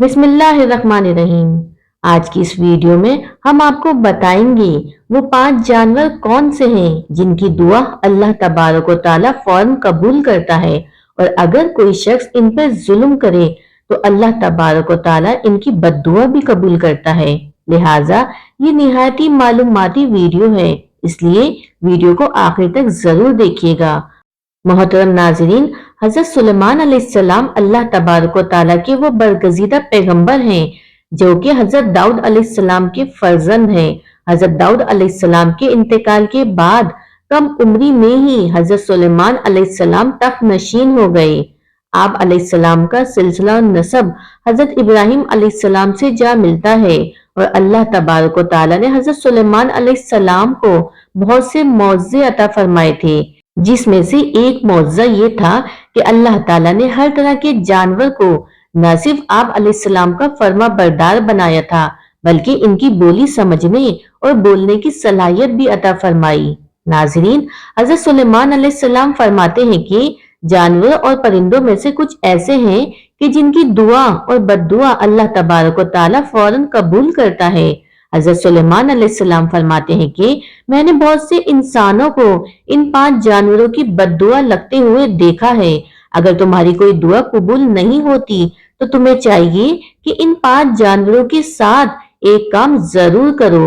बिस्मिल्लाहिर्रहमानिर्रहीम। आज की इस वीडियो में हम आपको बताएंगे वो 5 जानवर कौन से हैं जिनकी दुआ अल्लाह तबारक व तआला फौरन कबूल करता है, और अगर कोई शख्स इन पर जुल्म करे तो अल्लाह तबारक व तआला इनकी बद्दुआ भी कबूल करता है। लिहाजा ये निहायत ही मालूमाती वीडियो है, इसलिए वीडियो को आखिर तक जरूर देखिएगा। मोहतरम नाजरीन, हजरत सुलेमान अलैहिस्सलाम अल्लाह तबारक व तआला के वो बरगजीदा पैगंबर हैं जो कि हजरत दाऊद अलैहिस्सलाम के फर्जंद हैं। हजरत दाऊद अलैहिस्सलाम के इंतकाल के बाद कम उम्री में ही हजरत सुलेमान अलैहिस्सलाम तख्त नशीन हो गए। आप अलैहिस्सलाम का सिलसिला और नसब हजरत इब्राहिम अलैहिस्सलाम से जा मिलता है, और अल्लाह तबारक व तआला ने हजरत सुलेमान अलैहिस्सलाम को बहुत से मौजे अता फरमाए थे, जिसमें से एक मौजा ये था कि अल्लाह ताला ने हर तरह के जानवर को न सिर्फ आप अलैहिस्सलाम का फर्मा बरदार बनाया था, बल्कि इनकी बोली समझने और बोलने की सलाहियत भी अता फरमाई। नाजरीन, हजरत सुलेमान अलैहिस्सलाम फरमाते हैं कि जानवर और परिंदों में से कुछ ऐसे हैं कि जिनकी दुआ और बद्दुआ अल्लाह तबारक व तआला फौरन कबूल करता है। हजरत सुलेमान अलैहिस्सलाम फरमाते हैं कि मैंने बहुत से इंसानों को इन 5 जानवरों की बद्दुआ लगते हुए देखा है। अगर तुम्हारी कोई दुआ कबूल नहीं होती तो तुम्हें चाहिए कि इन 5 जानवरों के साथ एक काम जरूर करो।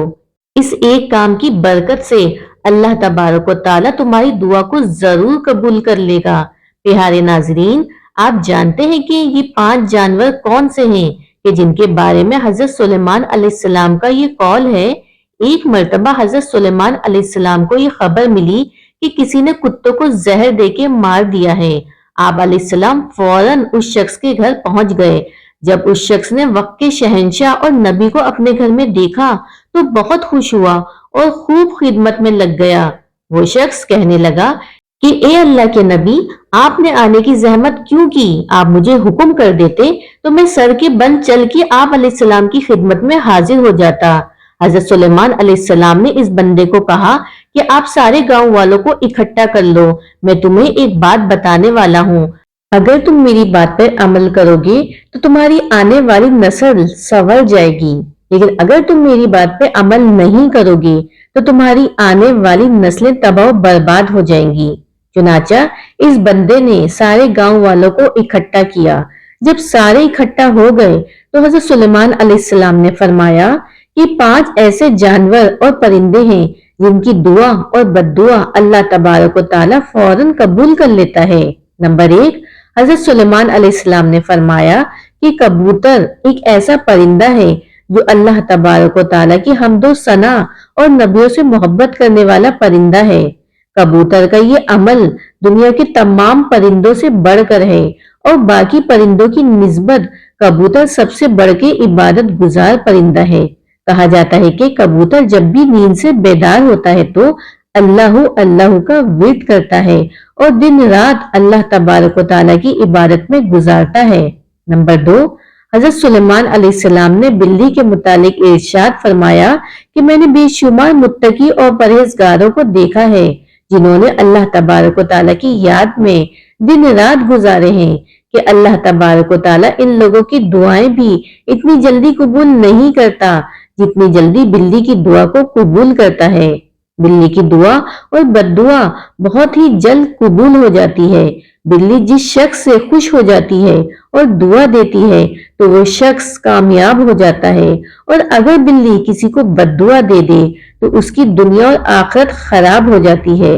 इस एक काम की बरकत से अल्लाह तबारक व तआला तुम्हारी दुआ को जरूर कबूल कर लेगा। प्यारे नाजरीन, आप जानते हैं कि ये 5 जानवर कौन से हैं कि जिनके बारे में हजरत सुलेमान अलैहिस्सलाम का ये कौल है। एक मर्तबा हजरत सुलेमान अलैहिस्सलाम को ये खबर मिली कि किसी ने कुत्तों को जहर देके मार दिया है। आप अलैहिस्सलाम फौरन उस शख्स के घर पहुंच गए। जब उस शख्स ने वक्त के शहंशाह और नबी को अपने घर में देखा तो बहुत खुश हुआ और खूब खिदमत में लग गया। वो शख्स कहने लगा कि ए अल्लाह के नबी, आपने आने की जहमत क्यों की? आप मुझे हुक्म कर देते तो मैं सर के बल चल के आप अलैहिस्सलाम की खिदमत में हाजिर हो जाता। हजरत सुलेमान अलैहिस्सलाम ने इस बंदे को कहा कि आप सारे गांव वालों को इकट्ठा कर लो, मैं तुम्हें एक बात बताने वाला हूँ। अगर तुम मेरी बात पर अमल करोगे तो तुम्हारी आने वाली नस्ल संवर जाएगी, लेकिन अगर तुम मेरी बात पर अमल नहीं करोगे तो तुम्हारी आने वाली नस्लें तबाह बर्बाद हो जाएंगी। चुनाचा इस बंदे ने सारे गांव वालों को इकट्ठा किया। जब सारे इकट्ठा हो गए तो हजरत सुलेमान अलैहिस्सलाम ने फरमाया कि 5 ऐसे जानवर और परिंदे हैं जिनकी दुआ और बद्दुआ अल्लाह तबारक व तआला फौरन कबूल कर लेता है। नंबर 1, हजरत सुलेमान अलैहिस्सलाम ने फरमाया कि कबूतर एक ऐसा परिंदा है जो अल्लाह तबारक व तआला की हम्दो सना और नबियों से मोहब्बत करने वाला परिंदा है। कबूतर का ये अमल दुनिया के तमाम परिंदों से बढ़कर है, और बाकी परिंदों की निस्बत कबूतर सबसे बढ़ के इबादत गुजार परिंदा है। कहा जाता है कि कबूतर जब भी नींद से बेदार होता है तो अल्लाह अल्लाह का विर्द करता है और दिन रात अल्लाह तबारक व तआला की इबादत में गुजारता है। नंबर 2, हजरत सुलेमान अलैहिस्सलाम ने बिल्ली के मुतालिक इरशाद फरमाया कि मैंने बेशुमार मुत्तकी और परहेजगारों को देखा है जिन्होंने अल्लाह तबारक व तआला की याद में दिन रात गुजारे हैं कि अल्लाह तबारक व तआला इन लोगों की दुआएं भी इतनी जल्दी कबूल नहीं करता जितनी जल्दी बिल्ली की दुआ को कबूल करता है। बिल्ली की दुआ और बद्दुआ बहुत ही जल्द कबूल हो जाती है। बिल्ली जिस शख्स से खुश हो जाती है और दुआ देती है तो वो शख्स कामयाब हो जाता है, और अगर बिल्ली किसी को बद्दुआ दे दे तो उसकी दुनिया और आखिरत खराब हो जाती है।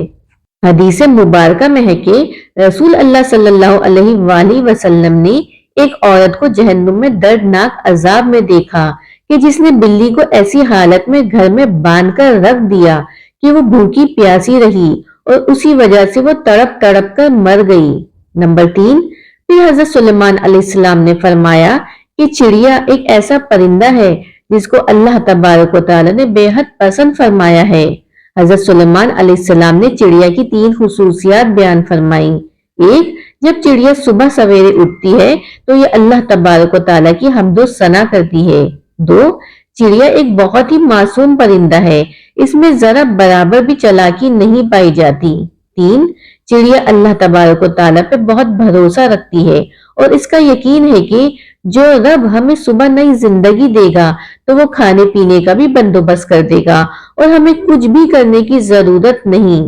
हदीस मुबारका में है कि रसूल अल्लाह सल्लल्लाहु अलैहि वसल्लम ने एक औरत को जहन्नुम में दर्दनाक अजाब में देखा कि जिसने बिल्ली को ऐसी हालत में घर में बांधकर रख दिया कि वो भूखी प्यासी रही और उसी वजह से वो तड़प तड़प कर मर गई। नंबर 3, फिर हजरत सुलेमान अलैहिस्सलाम ने फरमाया कि चिड़िया एक ऐसा परिंदा है जिसको अल्लाह तबारक व तआला ने बेहद पसंद फरमाया है। हजरत सुलेमान अलैहिस्सलाम ने चिड़िया की 3 खुसूसियात बयान फरमाई। 1, जब चिड़िया सुबह सवेरे उठती है तो ये अल्लाह तबारक व तआला की हम्दो सना करती है। 2, चिड़िया एक बहुत ही मासूम परिंदा है, इसमें जरा बराबर भी चालाकी नहीं पाई जाती। 3, चिड़िया अल्लाह तबारक व तआला पे बहुत भरोसा रखती है और इसका यकीन है कि जो रब हमें सुबह नई जिंदगी देगा तो वो खाने पीने का भी बंदोबस्त कर देगा और हमें कुछ भी करने की जरूरत नहीं।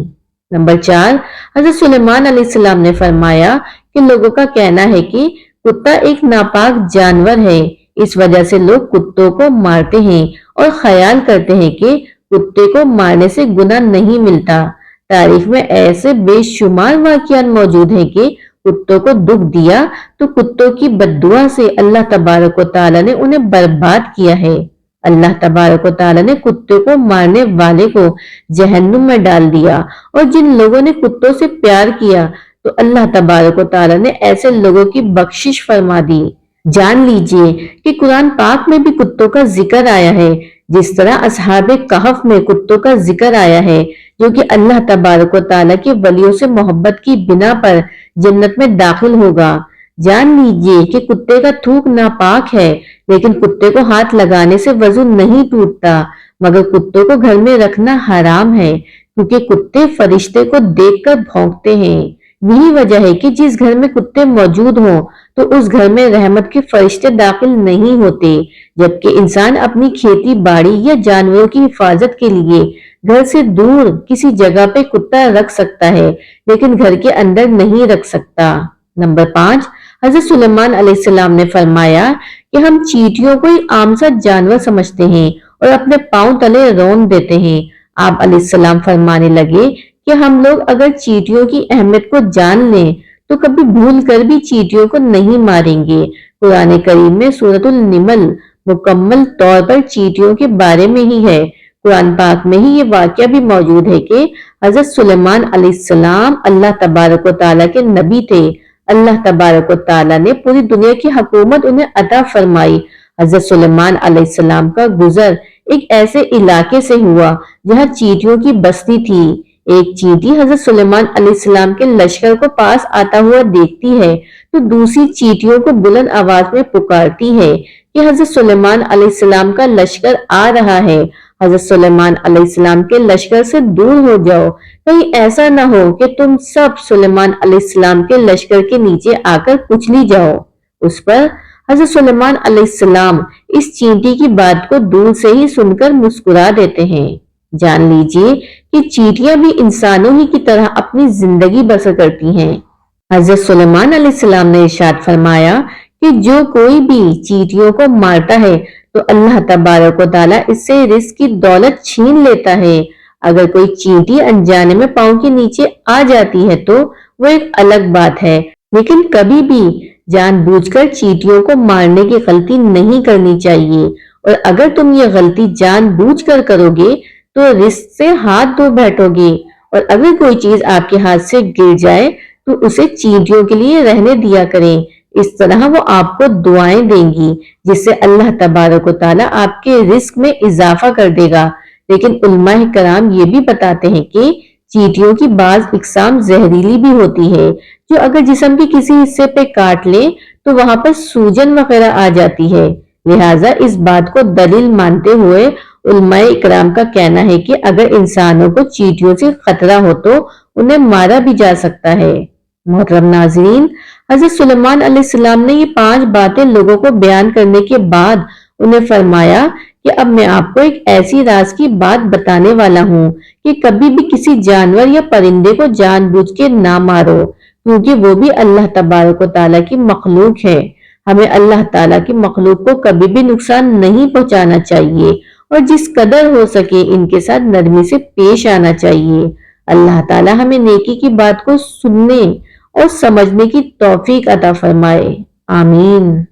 नंबर 4, हजरत सुलेमान अलैहिस्सलाम ने फरमाया कि लोगों का कहना है कि कुत्ता एक नापाक जानवर है, इस वजह से लोग कुत्तों को मारते हैं और ख्याल करते हैं कि कुत्ते को मारने से गुनाह नहीं मिलता। तारीख में ऐसे बेशुमार वाक़यात मौजूद हैं कि कुत्तों को दुख दिया तो कुत्तों की बद्दुआ से अल्लाह तबारक व तआला ने उन्हें बर्बाद किया है। अल्लाह तबारक व तआला ने कुत्ते को मारने वाले को जहन्नुम में डाल दिया और जिन लोगों ने कुत्तों से प्यार किया तो अल्लाह तबारक व तआला ने ऐसे लोगों की बख्शिश फरमा दी। जान लीजिए कि कुरान पाक में भी कुत्तों का जिक्र आया है, जिस तरह असहाबे कहफ में कुत्तों का जिक्र आया है जो कि अल्लाह तबारक व तआला के वलियों से मोहब्बत की बिना पर जन्नत में दाखिल होगा। जान लीजिए कि कुत्ते का थूक नापाक है, लेकिन कुत्ते को हाथ लगाने से वजू नहीं टूटता, मगर कुत्तों को घर में रखना हराम है क्योंकि कुत्ते फरिश्ते को देखकर भौंकते हैं। यही वजह है कि जिस घर में कुत्ते मौजूद हों तो उस घर में रहमत के फरिश्ते दाखिल नहीं होते, जबकि इंसान अपनी खेती बाड़ी या जानवरों की हिफाजत के लिए घर से दूर किसी जगह पे कुत्ता रख सकता है, लेकिन घर के अंदर नहीं रख सकता। नंबर 5, हजरत सुलेमान अलैहिस्सलाम ने फरमाया कि हम चींटियों को ही आम सा जानवर समझते हैं और अपने पांव तले रौंद देते हैं। आप अलैहिस्सलाम फरमाने लगे कि हम लोग अगर चींटियों की अहमियत को जान लें तो कभी भूल कर भी चींटियों को नहीं मारेंगे। कुरान करीम में सूरतुल निमल मुकम्मल तौर पर चींटियों के बारे में ही है। कुरान पाक में ही ये वाकया भी मौजूद है कि हजरत सुलेमान अलैहिस्सलाम अल्लाह तबारक व तआला के नबी थे। अल्लाह तबारक व तआला ने पूरी दुनिया की हुकूमत उन्हें अता फरमाई। हजरत सुलेमान अलैहिस्सलाम का गुजर एक ऐसे इलाके से हुआ जहाँ चींटियों की बस्ती थी। एक चींटी हजरत सुलेमान अलैहिस्सलाम के लश्कर को पास आता हुआ देखती है तो दूसरी चींटियों को बुलंद आवाज में पुकारती है कि हजरत सुलेमान अलैहिस्सलाम का लश्कर आ रहा है। हजरत सुलेमान अलैहिस्सलाम के लश्कर से दूर हो जाओ, कहीं ऐसा ना हो कि तुम सब सुलेमान अलैहिस्सलाम के लश्कर के नीचे आकर कुचली जाओ। उस पर हजरत सुलेमान अलैहिस्सलाम इस चींटी की बात को दूर से ही सुनकर मुस्कुरा देते हैं। जान लीजिए कि चींटियां भी इंसानों ही की तरह अपनी जिंदगी बसर करती हैं। हजरत सुलेमान अलैहिस्सलाम ने इरशाद फरमाया कि जो कोई भी चींटियों को मारता है तो अल्लाह तबारक व तआला इससे रिस्क की दौलत छीन लेता है। अगर कोई चींटी अनजाने में पांव के नीचे आ जाती है तो वो एक अलग बात है, लेकिन कभी भी जानबूझकर चींटियों को मारने की गलती नहीं करनी चाहिए। और अगर तुम ये गलती जानबूझकर करोगे तो रिस्क से हाथ धो बैठोगे। और अगर कोई चीज आपके हाथ से गिर जाए तो उसे चींटियों के लिए रहने दिया करें। इस तरह वो आपको दुआएं देंगी जिससे अल्लाह तबारक व तआला आपके रिस्क में इजाफा कर देगा। लेकिन उलमाए कराम ये भी बताते हैं कि चींटियों की बाज इकसाम जहरीली भी होती है, जो अगर जिस्म के किसी हिस्से पे काट ले तो वहां पर सूजन वगैरह आ जाती है। लिहाजा इस बात को दलील मानते हुए उलमाए इकराम का कहना है कि अगर इंसानों को चींटियों से खतरा हो तो उन्हें मारा भी जा सकता है। मोहतरम नाज़रीन, हजरत सुलेमान अलैहिस्सलाम ने ये 5 बातें लोगों को बयान करने के बाद उन्हें फरमाया कि अब मैं आपको एक ऐसी राज की बात बताने वाला हूँ कि कभी भी किसी जानवर या परिंदे को जानबूझ के ना मारो, क्योंकि वो भी अल्लाह तबारक व तआला की मखलूक है। हमें अल्लाह ताला की मखलूक को कभी भी नुकसान नहीं पहुंचाना चाहिए और जिस कदर हो सके इनके साथ नरमी से पेश आना चाहिए। अल्लाह ताला हमें नेकी की बात को सुनने और समझने की तौफीक अता फरमाए। आमीन।